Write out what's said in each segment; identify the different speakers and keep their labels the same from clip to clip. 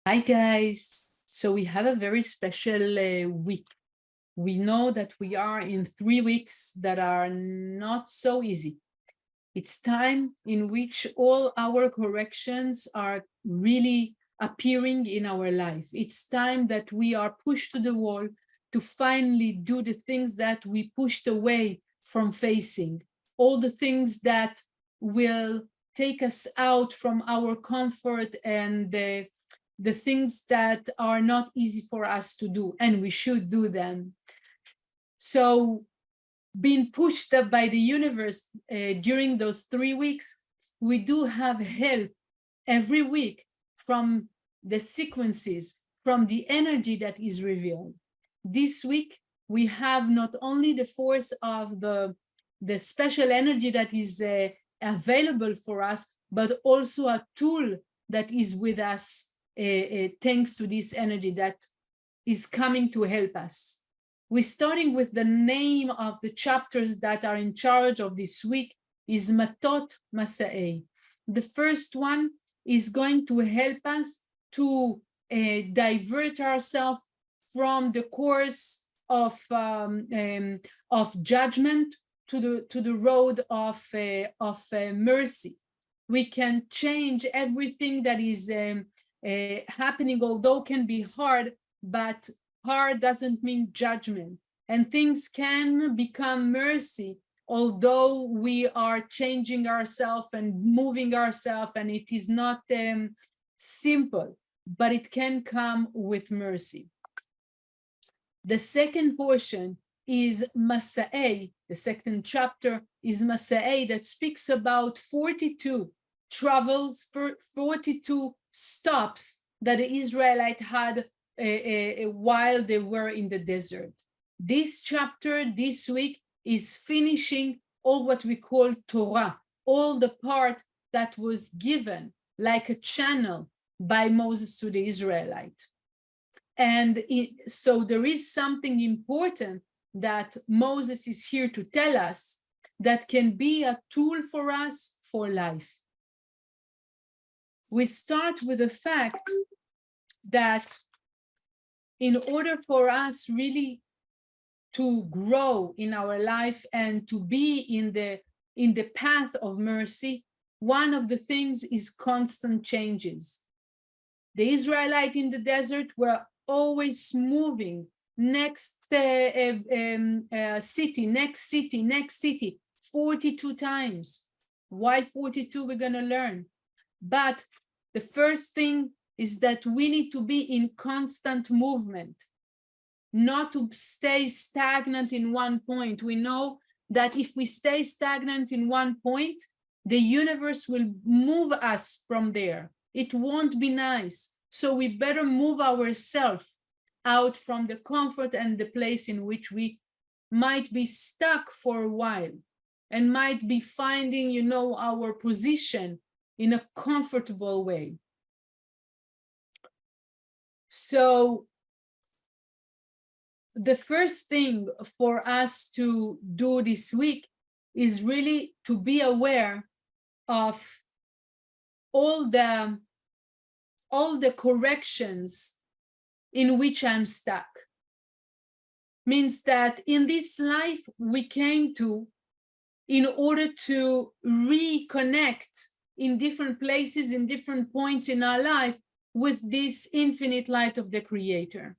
Speaker 1: Hi guys, so we have a very special week. We know that we are in 3 weeks that are not so easy. It's time in which all our corrections are really appearing in our life. It's time that we are pushed to the wall to finally do the things that we pushed away from facing, all the things that will take us out from our comfort and the things that are not easy for us to do, and we should do them. So being pushed up by the universe during those 3 weeks, we do have help every week from the sequences, from the energy that is revealed. This week, we have not only the force of the special energy that is available for us, but also a tool that is with us thanks to this energy that is coming to help us. We're starting with the name of the chapters that are in charge of this week is Matot Masei. The first one is going to help us to divert ourselves from the course of judgment to the road of mercy. We can change everything that is happening, although can be hard, but hard doesn't mean judgment, and things can become mercy, although we are changing ourselves and moving ourselves, and it is not simple, but it can come with mercy. The second portion is Masei. The second chapter is Masei, that speaks about 42 travels, 42 stops that the Israelites had while they were in the desert. This chapter this week is finishing all what we call Torah, all the part that was given like a channel by Moses to the Israelite. And so there is something important that Moses is here to tell us that can be a tool for us for life. We start with the fact that in order for us really to grow in our life and to be in the path of mercy, one of the things is constant changes. The Israelites in the desert were always moving, next city, next city, next city, 42 times. Why 42? We're going to learn. But the first thing is that we need to be in constant movement, not to stay stagnant in one point. We know that if we stay stagnant in one point, the universe will move us from there. It won't be nice. So we better move ourselves out from the comfort and the place in which we might be stuck for a while and might be finding, you know, our position in a comfortable way. So the first thing for us to do this week is really to be aware of all the corrections in which I'm stuck. Means that in this life we came to in order to reconnect in different places, in different points in our life with this infinite light of the Creator.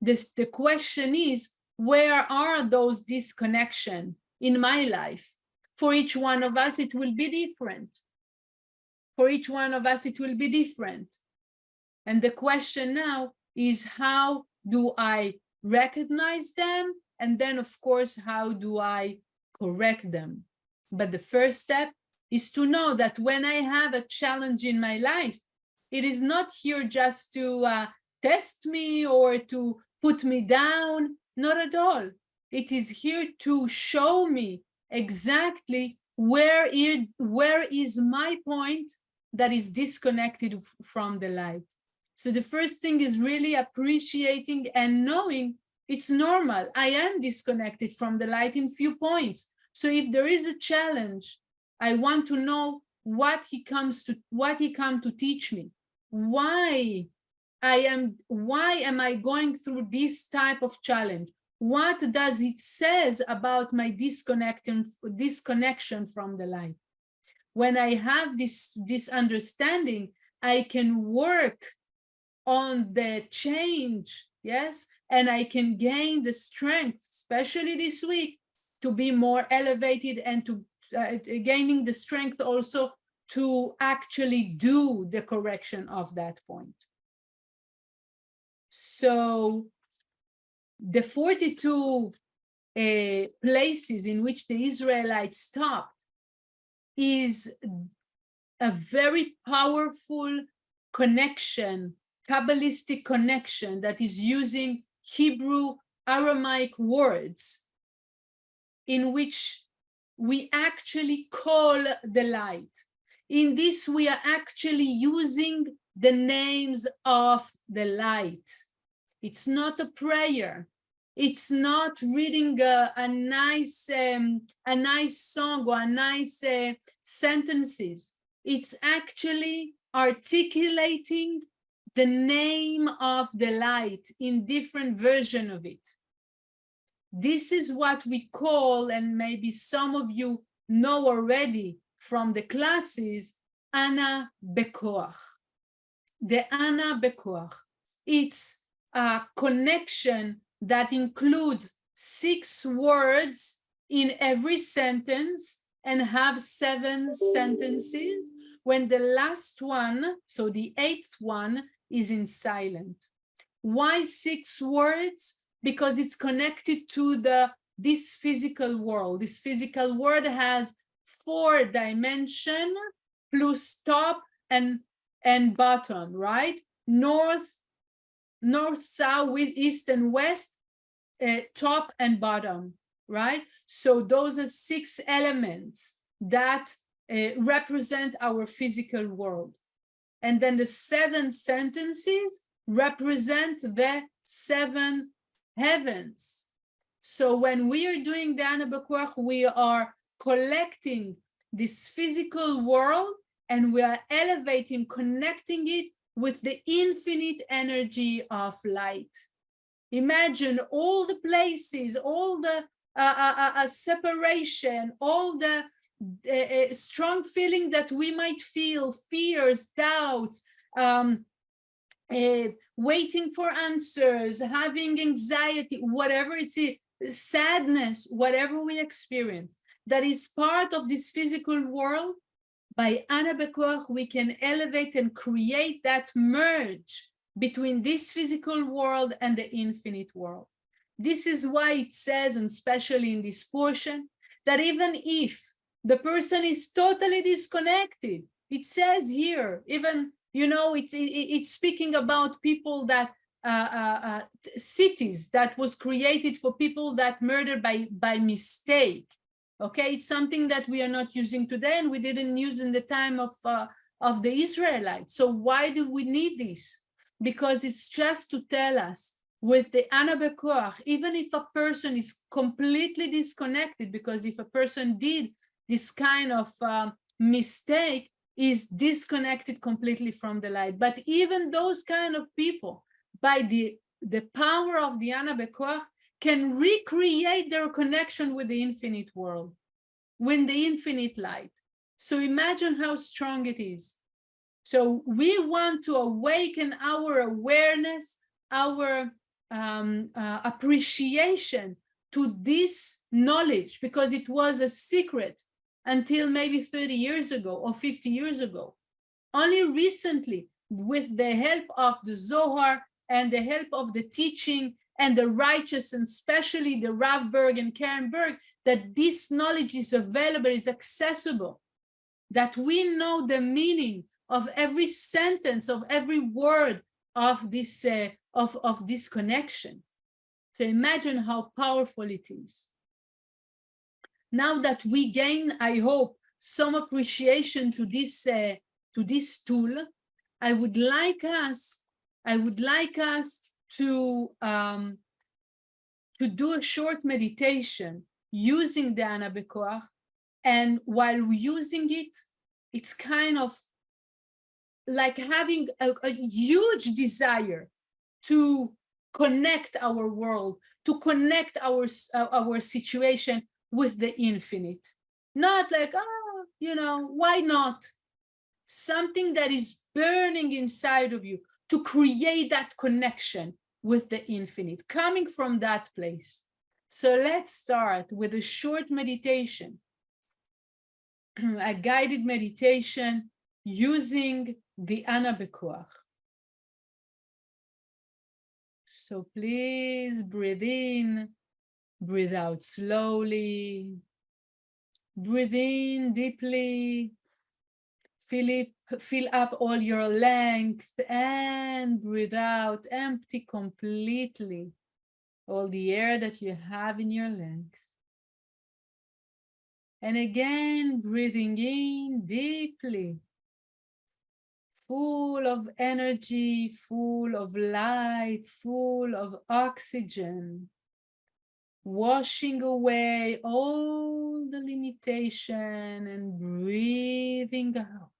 Speaker 1: The question is, where are those disconnections in my life? For each one of us, it will be different. For each one of us, it will be different. And the question now is, how do I recognize them? And then, of course, how do I correct them? But the first step is to know that when I have a challenge in my life, it is not here just to test me or to put me down, not at all. It is here to show me exactly where is my point that is disconnected from the light. So the first thing is really appreciating and knowing it's normal. I am disconnected from the light in few points. So if there is a challenge, I want to know what he come to teach me. Why why am I going through this type of challenge? What does it says about my disconnection from the light? When I have this understanding, I can work on the change, yes, and I can gain the strength, especially this week, to be more elevated and to gaining the strength also to actually do the correction of that point. So the 42 places in which the Israelites stopped is a very powerful connection, Kabbalistic connection that is using Hebrew Aramaic words in which we actually call the light. In this, we are actually using the names of the light. It's not a prayer. It's not reading a nice song or a nice sentences. It's actually articulating the name of the light in different version of it. This is what we call, and maybe some of you know already from the classes, Ana Bekoach. The Ana Bekoach. It's a connection that includes 6 words in every sentence and have 7 sentences, when the last one, so the 8th one, is in silent. Why 6 words? Because it's connected to this physical world. This physical world has 4 dimensions plus top and bottom, right? North, south, with east and west, top and bottom, right? So those are 6 elements that represent our physical world. And then the 7 sentences represent the 7 heavens. So when we are doing the Ana Bekoach, we are collecting this physical world and we are elevating, connecting it with the infinite energy of light. Imagine all the places, all the separation, all the strong feeling that we might feel, fears, doubts, waiting for answers, having anxiety, whatever it's, sadness, whatever we experience, that is part of this physical world. By Ana Bekoach, we can elevate and create that merge between this physical world and the infinite world. This is why it says, and especially in this portion, that even if the person is totally disconnected, it says here, even, you know, it's speaking about people that, cities that was created for people that murdered by mistake. Okay, it's something that we are not using today, and we didn't use in the time of the Israelites. So why do we need this? Because it's just to tell us, with the Ana Bekoach, even if a person is completely disconnected, because if a person did this kind of mistake, is disconnected completely from the light. But even those kind of people, by the power of the Ana Bekoach, can recreate their connection with the infinite world, with the infinite light. So imagine how strong it is. So we want to awaken our awareness, our appreciation to this knowledge, because it was a secret until maybe 30 years ago or 50 years ago. Only recently, with the help of the Zohar and the help of the teaching and the righteous, and especially the Rav Berg and Karen Berg, that this knowledge is available, is accessible, that we know the meaning of every sentence, of every word of this this connection. So imagine how powerful it is. Now that we gain, I hope, some appreciation to this tool, I would like us to do a short meditation using the Ana Bekoach, and while using it, it's kind of like having a huge desire to connect our world, to connect our situation with the infinite. Not like, oh, you know, why not? Something that is burning inside of you to create that connection with the infinite, coming from that place. So let's start with a short meditation, a guided meditation using the Ana Bekoach. So please breathe in, breathe out slowly, breathe in deeply, fill up all your length, and breathe out, empty completely all the air that you have in your length. And again, breathing in deeply, full of energy, full of light, full of oxygen, washing away all the limitation and breathing out.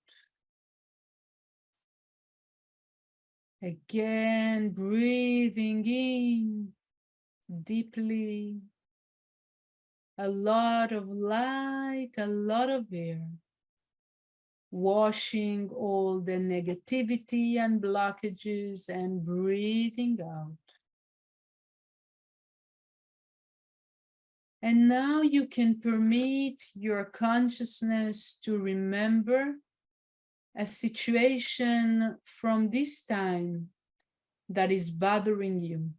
Speaker 1: Again, breathing in deeply, a lot of light, a lot of air, washing all the negativity and blockages and breathing out. And now you can permit your consciousness to remember a situation from this time that is bothering you.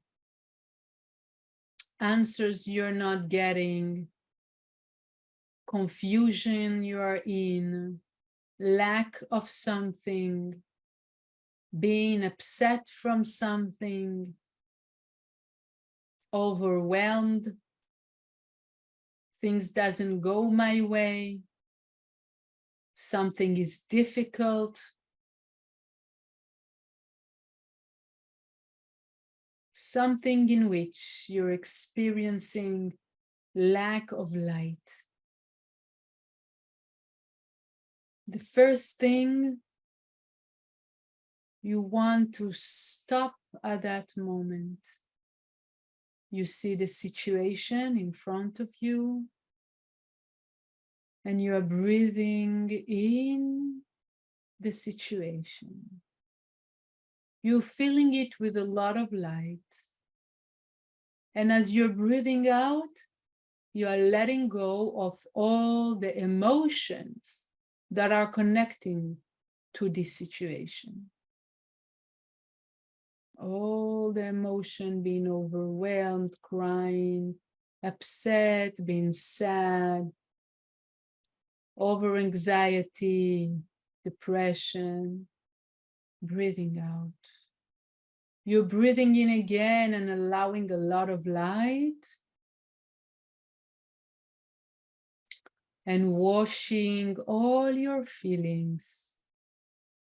Speaker 1: Answers you're not getting, confusion you are in, lack of something, being upset from something, overwhelmed, things doesn't go my way, something is difficult, something in which you're experiencing lack of light. The first thing, you want to stop at that moment. You see the situation in front of you, and you are breathing in the situation. You're feeling it with a lot of light. And as you're breathing out, you are letting go of all the emotions that are connecting to this situation. All the emotion, being overwhelmed, crying, upset, being sad, over anxiety, depression, breathing out. You're breathing in again and allowing a lot of light and washing all your feelings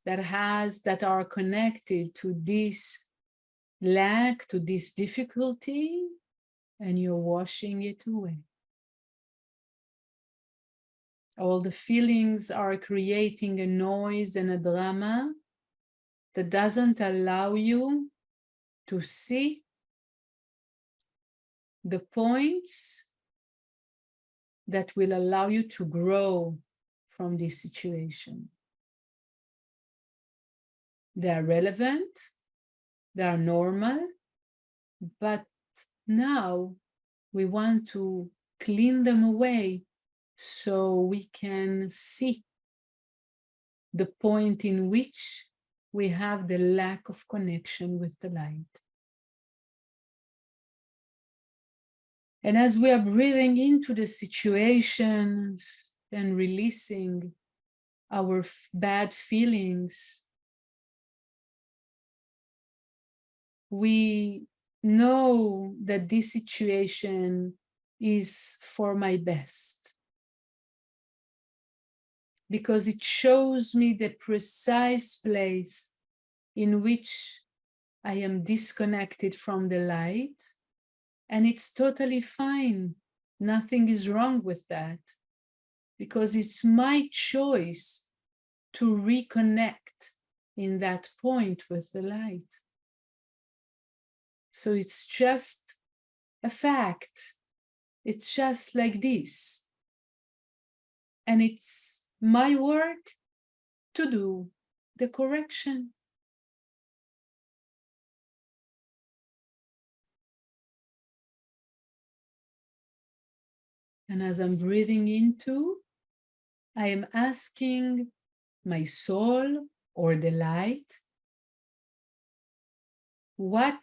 Speaker 1: that are connected to this lack, to this difficulty, and you're washing it away. All the feelings are creating a noise and a drama that doesn't allow you to see the points that will allow you to grow from this situation. They are relevant, they are normal, but now we want to clean them away so we can see the point in which we have the lack of connection with the light. And as we are breathing into the situation and releasing our bad feelings, we know that this situation is for my best, because it shows me the precise place in which I am disconnected from the light, and it's totally fine. Nothing is wrong with that, because it's my choice to reconnect in that point with the light. So it's just a fact. It's just like this. And it's my work to do the correction. And as I'm breathing into, I am asking my soul or the light, what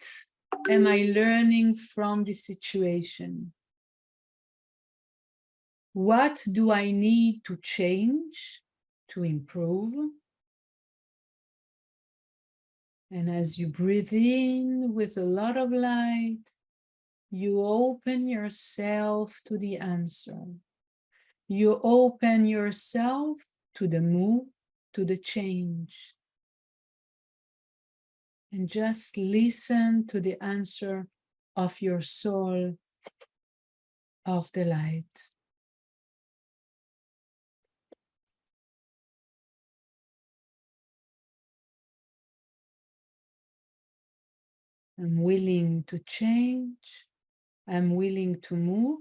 Speaker 1: am I learning from this situation? What do I need to change, to improve? And as you breathe in with a lot of light, you open yourself to the answer. You open yourself to the move, to the change. And just listen to the answer of your soul, of the light. I'm willing to change. I'm willing to move.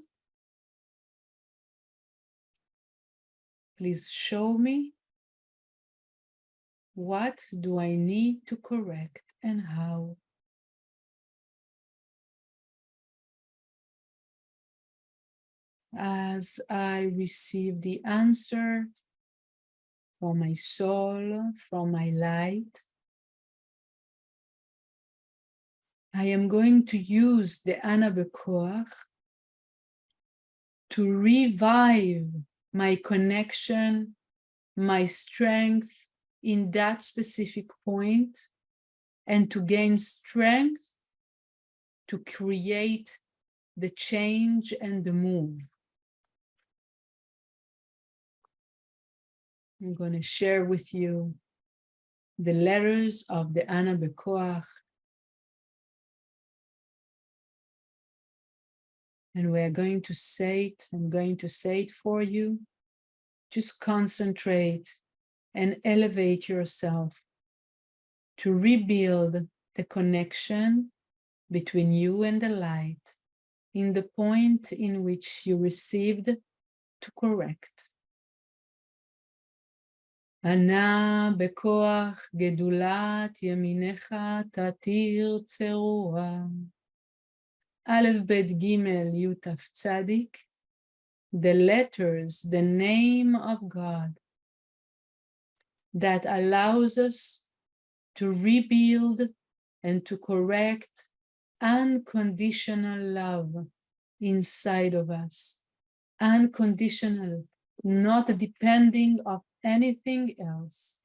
Speaker 1: Please show me, what do I need to correct and how? As I receive the answer from my soul, from my light, I am going to use the Ana Bekoach to revive my connection, my strength in that specific point, and to gain strength to create the change and the move. I'm going to share with you the letters of the Ana Bekoach, and we're going to say it. I'm going to say it for you. Just concentrate and elevate yourself to rebuild the connection between you and the light in the point in which you received to correct. Ana bekoach gedulat yeminecha tatir tzerura. Aleph bet gimel yutaf tzadik. The letters, the name of God that allows us to rebuild and to correct unconditional love inside of us. Unconditional, not depending on anything else.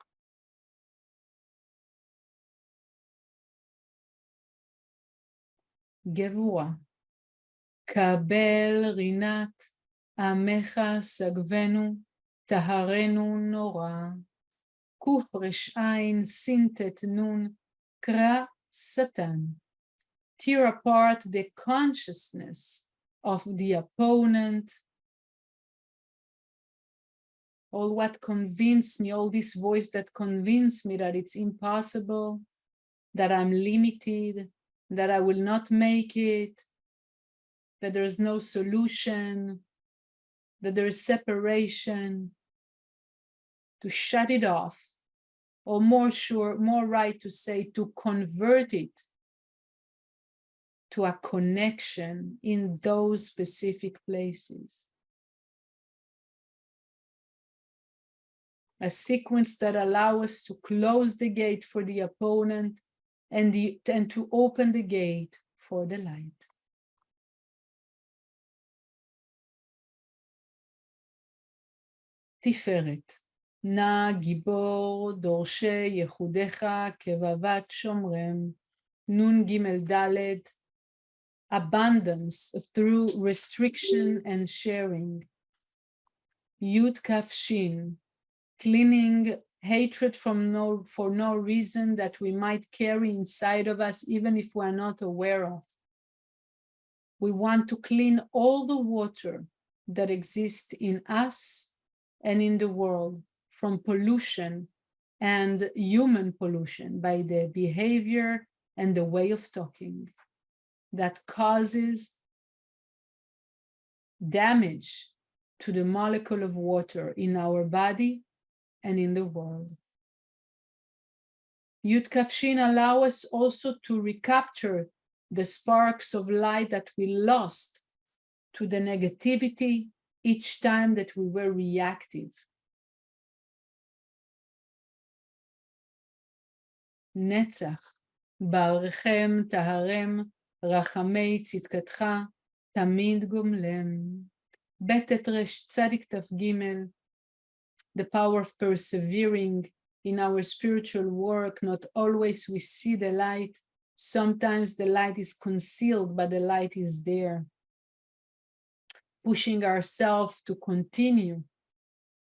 Speaker 1: Gevura. Kabel rinat amecha sagvenu taharenu nora. Kuf resh ain sintet nun kra satan. Tear apart the consciousness of the opponent. All what convinced me, all this voice that convinced me that it's impossible, that I'm limited, that I will not make it, that there is no solution, that there is separation, to shut it off, or more right to say, to convert it to a connection in those specific places. A sequence that allows us to close the gate for the opponent and to open the gate for the light. Tiferet. Na gibor dorshe yehudecha kevavat shomrem. Nun gimel daled. Abundance through restriction and sharing. Yud kaf shin. Cleaning hatred for no reason that we might carry inside of us, even if we're not aware of. We want to clean all the water that exists in us and in the world from pollution and human pollution by the behavior and the way of talking that causes damage to the molecule of water in our body and in the world. Yud Kaf Shin allow us also to recapture the sparks of light that we lost to the negativity each time that we were reactive. Netzach, barechem, taharem, rachamei tzidkatcha, tamid gomlem. Betet resh tzadik taf gimel, the power of persevering in our spiritual work. Not always we see the light. Sometimes the light is concealed, but the light is there. Pushing ourselves to continue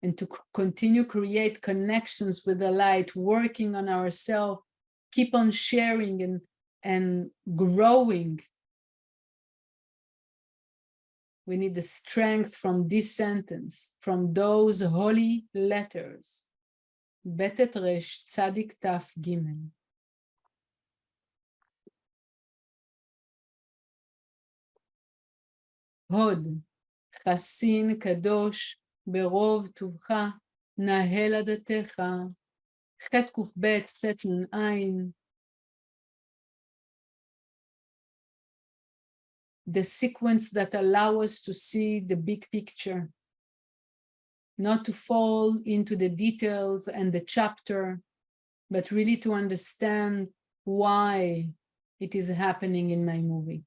Speaker 1: and to continue create connections with the light, working on ourselves, keep on sharing and growing. We need the strength from this sentence, from those holy letters. Betet resh tzadik taf gimel. Hod, chasin kadosh, ברוב טובך, נהל עדתך, ח' קב ט' נ'. The sequence that allow us to see the big picture, not to fall into the details and the chapter, but really to understand why it is happening in my movie.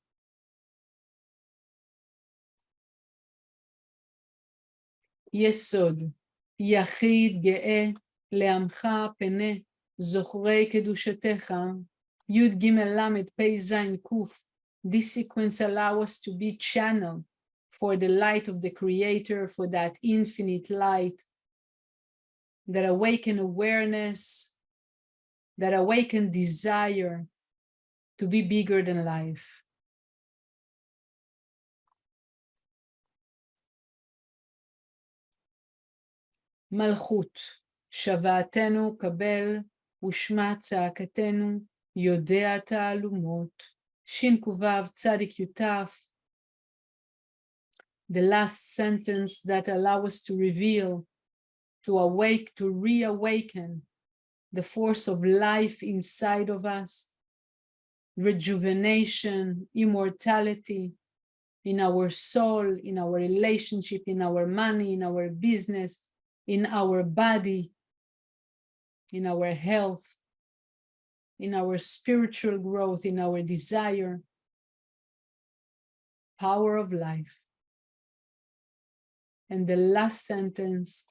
Speaker 1: יסוד, יחיד גאה, לעמך פנה, זוכרי קדושתך, י' ג' ל' פ' ז' ק'. This sequence allows us to be channeled for the light of the Creator, for that infinite light that awaken awareness, that awaken desire to be bigger than life. מלכות, שוועתנו קבל, ושמע צעקתנו, יודע תעלומות, ש"קו"ו צדיק י"ת. The last sentence that allows us to reveal, to awake, to reawaken the force of life inside of us, rejuvenation, immortality in our soul, in our relationship, in our money, in our business, in our body, in our health, in our spiritual growth, in our desire. Power of life. And the last sentence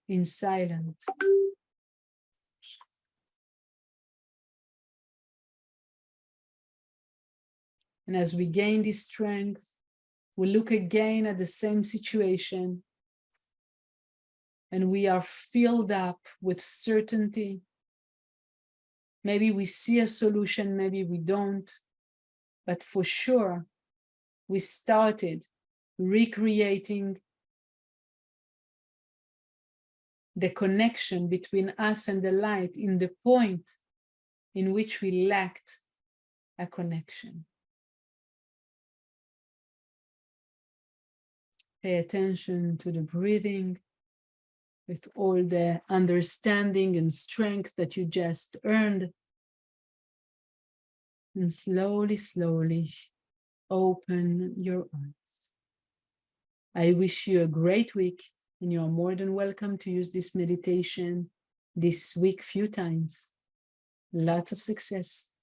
Speaker 1: in silent. And as we gain this strength, we look again at the same situation, and we are filled up with certainty. Maybe we see a solution, maybe we don't, but for sure, we started recreating the connection between us and the light in the point in which we lacked a connection. Pay attention to the breathing with all the understanding and strength that you just earned. And slowly, slowly open your eyes. I wish you a great week, and you are more than welcome to use this meditation this week few times. Lots of success.